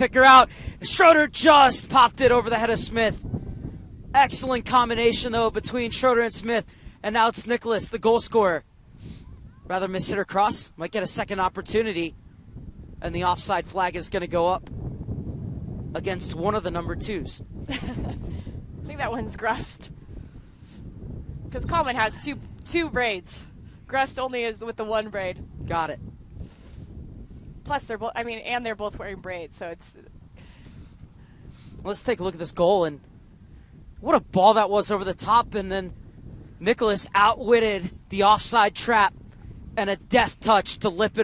pick her out. Schroeder just popped it over the head of Smith. Excellent combination, though, between Schroeder and Smith. And now it's Nicholas, the goal scorer. Rather miss-hit her cross. Might get a second opportunity. And the offside flag is going to go up against one of the number 2s. I think that one's Grust. Because Coleman has two braids. Grust only is with the one braid. Got it. Plus, they're both. And they're both wearing braids, so it's. Let's take a look at this goal, and what a ball that was over the top, and then Nicholas outwitted the offside trap and a deft touch to lift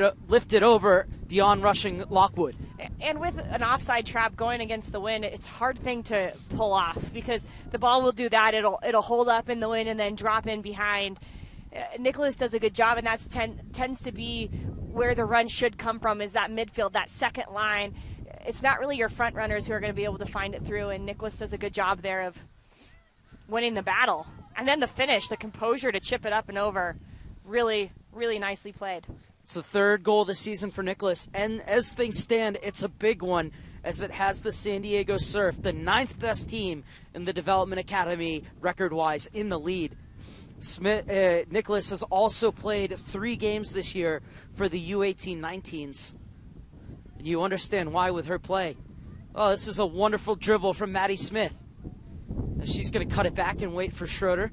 it over the on-rushing Lockwood. And with an offside trap going against the wind, it's a hard thing to pull off because the ball will do that. It'll hold up in the wind and then drop in behind. Nicholas does a good job, and that tends to be where the run should come from, is that midfield, that second line. It's not really your front runners who are going to be able to find it through, and Nicholas does a good job there of winning the battle. And then the finish, the composure to chip it up and over, really, really nicely played. It's the third goal of the season for Nicholas, and as things stand, it's a big one, as it has the San Diego Surf, the 9th best team in the Development Academy record-wise, in the lead. Nicholas has also played 3 games this year for the U18-19s. And you understand why with her play. Oh, this is a wonderful dribble from Maddie Smith. And she's going to cut it back and wait for Schroeder.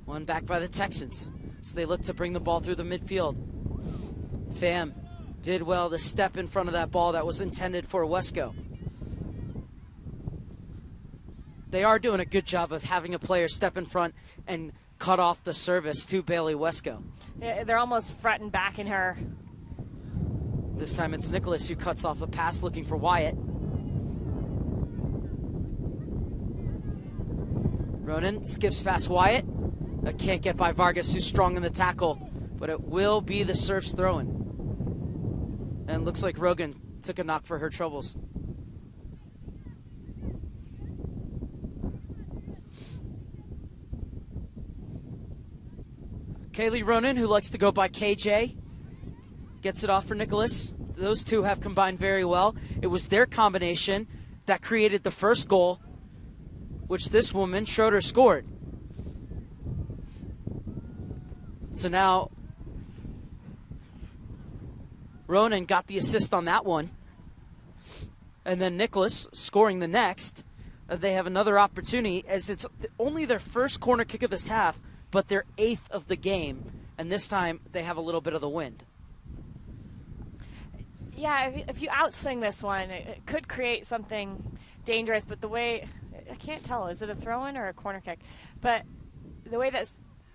One back by the Texans. So they look to bring the ball through the midfield. Pham did well to step in front of that ball that was intended for Wesco. They are doing a good job of having a player step in front and cut off the service to Bailey Wesco. Yeah, they're almost front and backing her. This time it's Nicholas who cuts off a pass looking for Wyatt. Ronan skips past Wyatt. Can't get by Vargas, who's strong in the tackle, but it will be the Surf's throw-in. And looks like Rogan took a knock for her troubles. Kaylee Ronan, who likes to go by KJ, gets it off for Nicholas. Those two have combined very well. It was their combination that created the first goal, which this woman, Schroeder, scored. So now Ronan got the assist on that one. And then Nicholas scoring the next. They have another opportunity, as it's only their first corner kick of this half, but their 8th of the game. And this time they have a little bit of the wind. Yeah, if you outswing this one, it could create something dangerous. But the way, I can't tell, is it a throw-in or a corner kick? But the way that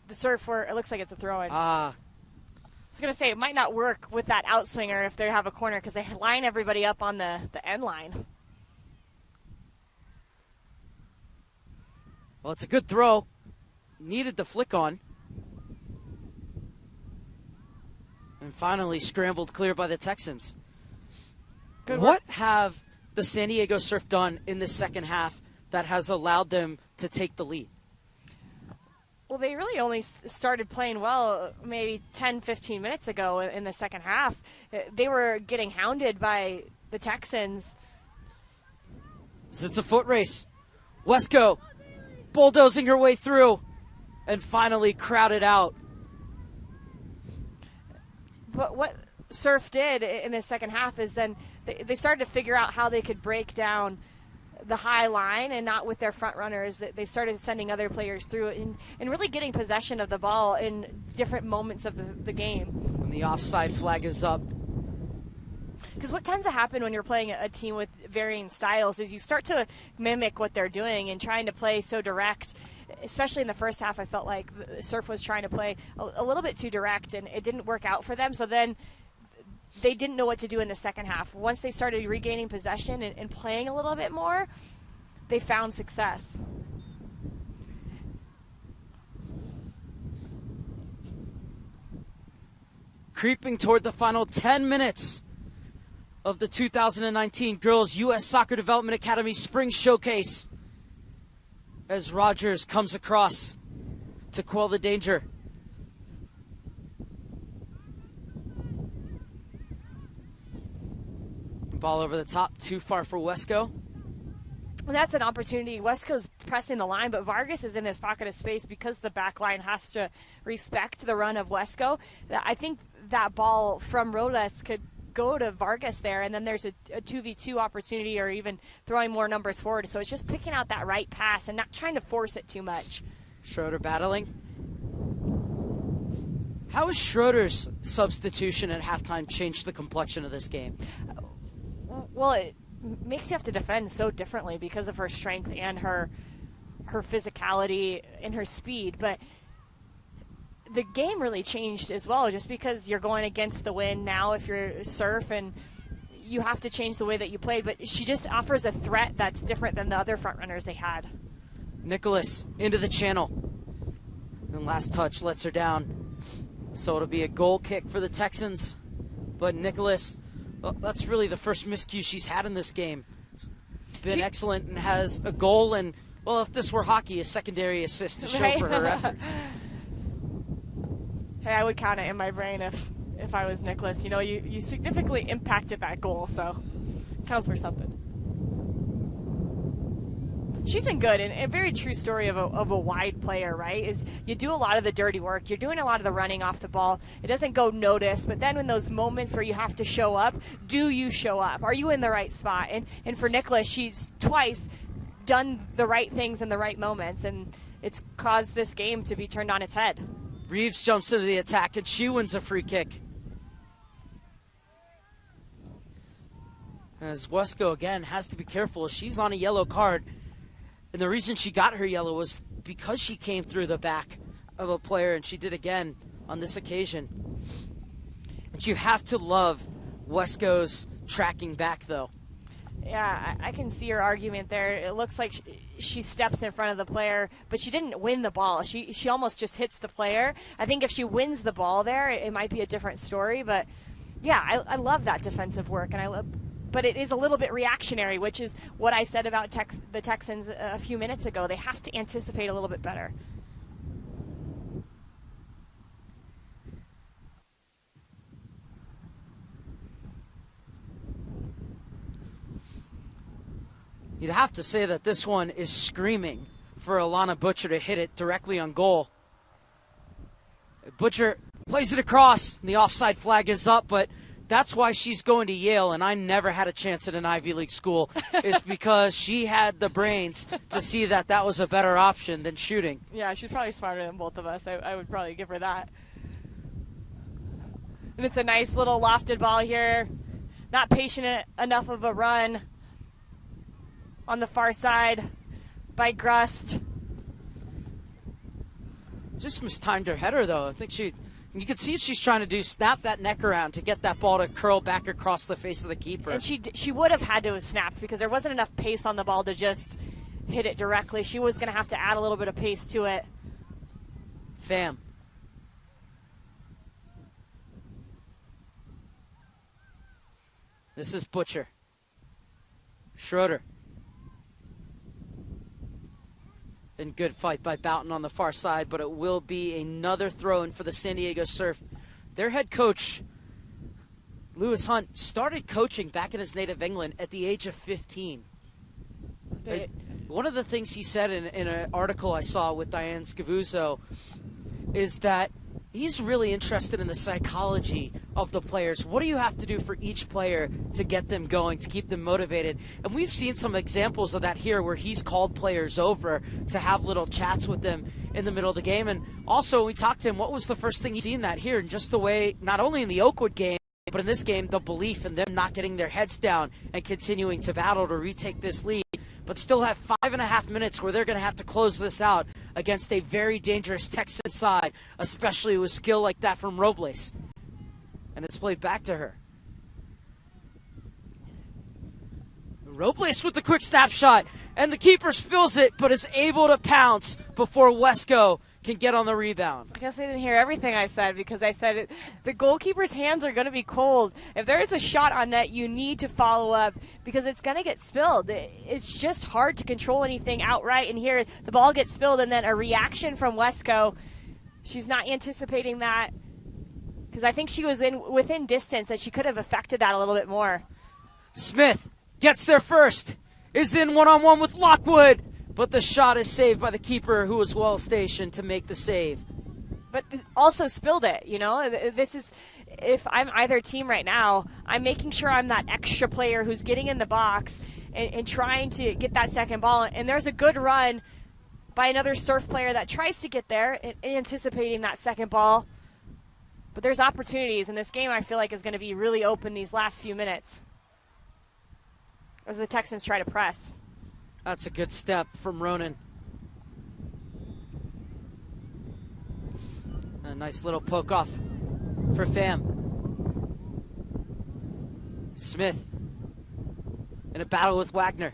the Surf it looks like it's a throw-in. I was going to say, it might not work with that outswinger if they have a corner, because they line everybody up on the end line. Well, it's a good throw. Needed the flick on. And finally scrambled clear by the Texans. Good What work. have the San Diego Surf done in the second half that has allowed them to take the lead? Well, they really only started playing well maybe 10, 15 minutes ago in the second half. They were getting hounded by the Texans. It's a foot race. Wesco bulldozing her way through and finally crowded out. But what Surf did in the second half is then they started to figure out how they could break down the high line and not with their front runners. They started sending other players through it and really getting possession of the ball in different moments of the game. And the offside flag is up. Because what tends to happen when you're playing a team with varying styles is you start to mimic what they're doing and trying to play so direct. Especially in the first half, I felt like the Surf was trying to play a little bit too direct, and it didn't work out for them. So then they didn't know what to do in the second half. Once they started regaining possession and playing a little bit more, they found success. Creeping toward the final 10 minutes of the 2019 Girls U.S. Soccer Development Academy Spring Showcase, as Rogers comes across to quell the danger. Ball over the top, too far for Wesco. And that's an opportunity. Wesco's pressing the line, but Vargas is in his pocket of space because the back line has to respect the run of Wesco. I think that ball from Robles could go to Vargas there, and then there's a 2v2 opportunity or even throwing more numbers forward. So it's just picking out that right pass and not trying to force it too much. Schroeder battling. How has Schroeder's substitution at halftime changed the complexion of this game? Well, it makes you have to defend so differently because of her strength and her physicality and her speed. But the game really changed as well, just because you're going against the wind now if you're Surf, and you have to change the way that you played. But she just offers a threat that's different than the other front runners they had. Nicholas into the channel. And last touch lets her down. So it'll be a goal kick for the Texans. But Nicholas, well, that's really the first miscue she's had in this game. Been excellent and has a goal and, well, if this were hockey, a secondary assist to show for her efforts. Hey, I would count it in my brain if I was Nicholas. You know, you significantly impacted that goal, so it counts for something. She's been good, and a very true story of a wide player, right? Is you do a lot of the dirty work. You're doing a lot of the running off the ball. It doesn't go noticed, but then in those moments where you have to show up, do you show up? Are you in the right spot? And for Nicholas, she's twice done the right things in the right moments, and it's caused this game to be turned on its head. Reeves jumps into the attack, and she wins a free kick. As Wesco, again, has to be careful. She's on a yellow card. And the reason she got her yellow was because she came through the back of a player, and she did again on this occasion. But you have to love Wesco's tracking back, though. Yeah, I can see your argument there. It looks like she steps in front of the player, but she didn't win the ball. She almost just hits the player. I think if she wins the ball there, it might be a different story. But, yeah, I love that defensive work, and but it is a little bit reactionary, which is what I said about the Texans a few minutes ago. They have to anticipate a little bit better. You'd have to say that this one is screaming for Alana Butcher to hit it directly on goal. Butcher plays it across, and the offside flag is up, but that's why she's going to Yale, and I never had a chance at an Ivy League school, is because she had the brains to see that that was a better option than shooting. Yeah, she's probably smarter than both of us. I would probably give her that. And it's a nice little lofted ball here. Not patient enough of a run on the far side by Grust. Just mistimed her header, though. I think you could see what she's trying to do, snap that neck around to get that ball to curl back across the face of the keeper. And she would have had to have snapped because there wasn't enough pace on the ball to just hit it directly. She was going to have to add a little bit of pace to it. Pham. This is Butcher. Schroeder. And good fight by Boughton on the far side, but it will be another throw-in for the San Diego Surf. Their head coach, Lewis Hunt, started coaching back in his native England at the age of 15. One of the things he said in an article I saw with Diane Scavuzzo is that he's really interested in the psychology of the players. What do you have to do for each player to get them going, to keep them motivated? And we've seen some examples of that here where he's called players over to have little chats with them in the middle of the game. And also, we talked to him, what was the first thing he's seen that here? And just the way, not only in the Oakwood game, but in this game, the belief in them not getting their heads down and continuing to battle to retake this lead, but still have 5.5 minutes where they're going to have to close this out against a very dangerous Texan side, especially with skill like that from Robles. And it's played back to her. Robles with the quick snapshot, and the keeper spills it, but is able to pounce before Wesco can get on the rebound. I guess they didn't hear everything I said because I said it. The goalkeeper's hands are going to be cold. If there is a shot on net, you need to follow up because it's going to get spilled. It's just hard to control anything outright. And here, the ball gets spilled, and then a reaction from Wesco. She's not anticipating that because I think she was within distance that she could have affected that a little bit more. Smith gets there first, is in one-on-one with Lockwood, but the shot is saved by the keeper, who was well stationed to make the save. But also spilled it, you know. This is, if I'm either team right now, I'm making sure I'm that extra player who's getting in the box and trying to get that second ball. And there's a good run by another Surf player that tries to get there, anticipating that second ball. But there's opportunities, and this game I feel like is going to be really open these last few minutes as the Texans try to press. That's a good step from Ronan. A nice little poke off for Pham. Smith in a battle with Wagner.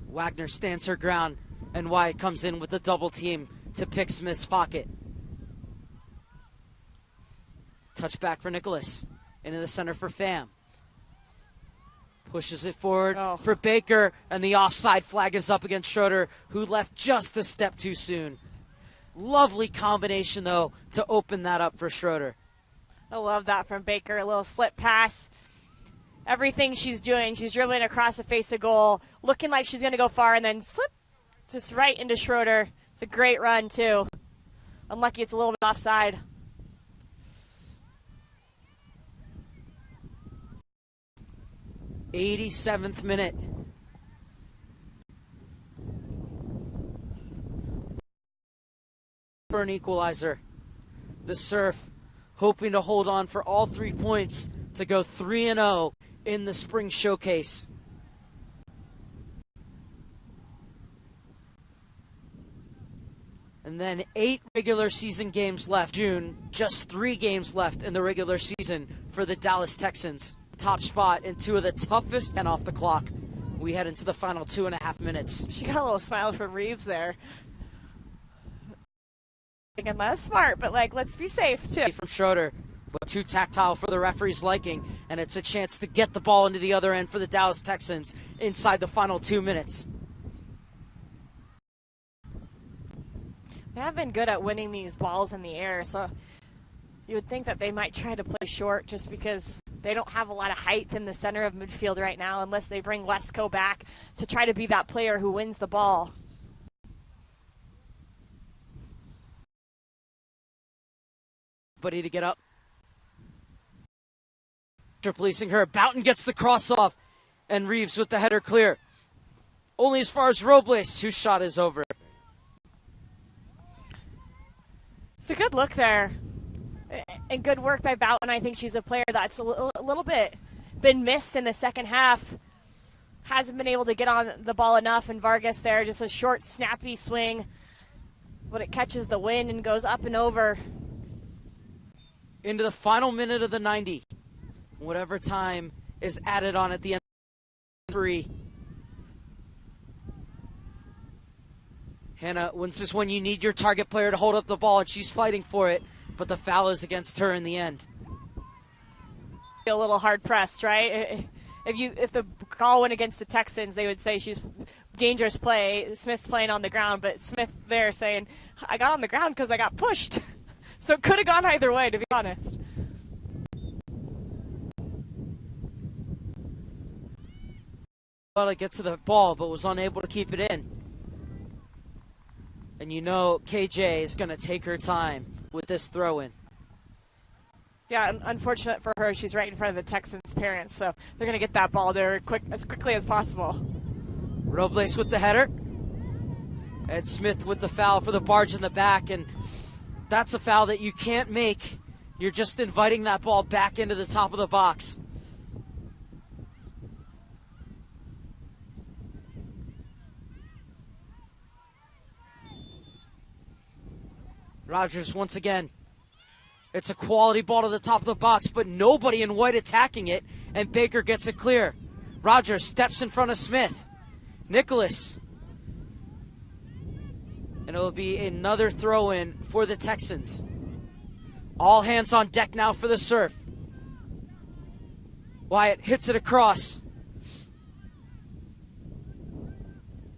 Wagner stands her ground, and Wyatt comes in with a double team to pick Smith's pocket. Touchback for Nicholas. Into the center for Pham. Pushes it forward for Baker, and the offside flag is up against Schroeder, who left just a step too soon. Lovely combination, though, to open that up for Schroeder. I love that from Baker. A little slip pass. Everything she's doing, she's dribbling across the face of goal, looking like she's going to go far, and then slip just right into Schroeder. It's a great run, too. Unlucky it's a little bit offside. '87th minute. For an equalizer. The Surf hoping to hold on for all 3 points to go 3-0 in the spring showcase. And then 8 regular season games left. June, just 3 games left in the regular season for the Dallas Texans. Top spot in 2 of the toughest and off the clock. We head into the final 2.5 minutes. She got a little smile from Reeves there. Thinking that's smart, but let's be safe too. From Schroeder, but too tactile for the referee's liking, and it's a chance to get the ball into the other end for the Dallas Texans inside the final 2 minutes. They have been good at winning these balls in the air, so you would think that they might try to play short just because they don't have a lot of height in the center of midfield right now unless they bring Lesko back to try to be that player who wins the ball. Buddy to get up. After policing her, Boughton gets the cross off, and Reeves with the header clear. Only as far as Robles, whose shot is over. It's a good look there. And good work by Boughton. I think she's a player that's a little bit been missed in the second half. Hasn't been able to get on the ball enough. And Vargas there, just a short, snappy swing. But it catches the wind and goes up and over. Into the final minute of the 90. Whatever time is added on at the end of 3. Hannah, this is when you need your target player to hold up the ball, and she's fighting for it, but the foul is against her in the end. A little hard pressed, right? If the call went against the Texans, they would say she's dangerous play. Smith's playing on the ground, but Smith there saying, I got on the ground because I got pushed. So it could have gone either way, to be honest. Well, to get to the ball, but was unable to keep it in. And you know KJ is going to take her time with this throw-in. Yeah, unfortunate for her, she's right in front of the Texans' parents, so they're going to get that ball there as quickly as possible. Robles with the header. Ed Smith with the foul for the barge in the back, and that's a foul that you can't make. You're just inviting that ball back into the top of the box. Rogers once again. It's a quality ball to the top of the box, but nobody in white attacking it, and Baker gets it clear. Rogers steps in front of Smith. Nicholas. And it'll be another throw-in for the Texans. All hands on deck now for the Surf. Wyatt hits it across.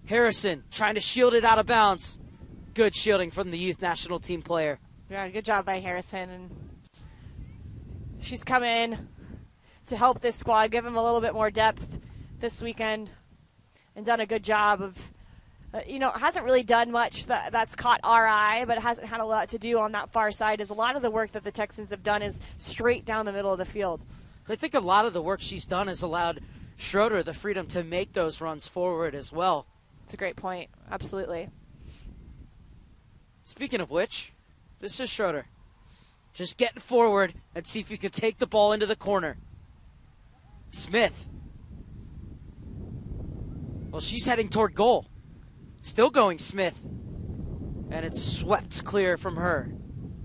Harrison trying to shield it out of bounds. Good shielding from the youth national team player. Yeah, good job by Harrison. And she's come in to help this squad, give them a little bit more depth this weekend, and done a good job of, hasn't really done much that's caught our eye, but it hasn't had a lot to do on that far side, as a lot of the work that the Texans have done is straight down the middle of the field. I think a lot of the work she's done has allowed Schroeder the freedom to make those runs forward as well. It's a great point. Absolutely. Speaking of which, this is Schroeder. Just getting forward and see if you could take the ball into the corner. Smith. Well, she's heading toward goal. Still going Smith. And it's swept clear from her.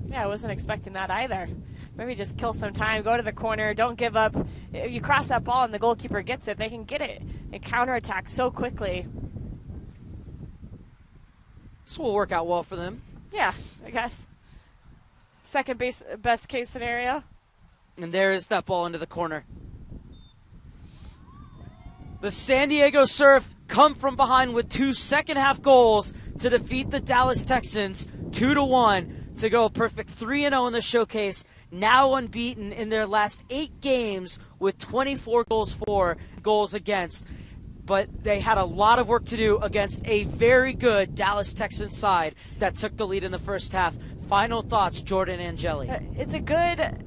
Yeah, I wasn't expecting that either. Maybe just kill some time, go to the corner, don't give up. If you cross that ball and the goalkeeper gets it, they can get it and counterattack so quickly. This will work out well for them. Yeah, I guess. Second best case scenario. And there is that ball into the corner. The San Diego Surf come from behind with 2 second-half goals to defeat the Dallas Texans 2-1 to go a perfect 3-0 in the showcase. Now unbeaten in their last 8 games with 24 goals against. But they had a lot of work to do against a very good Dallas Texans side that took the lead in the first half. Final thoughts, Jordan Angeli. It's a good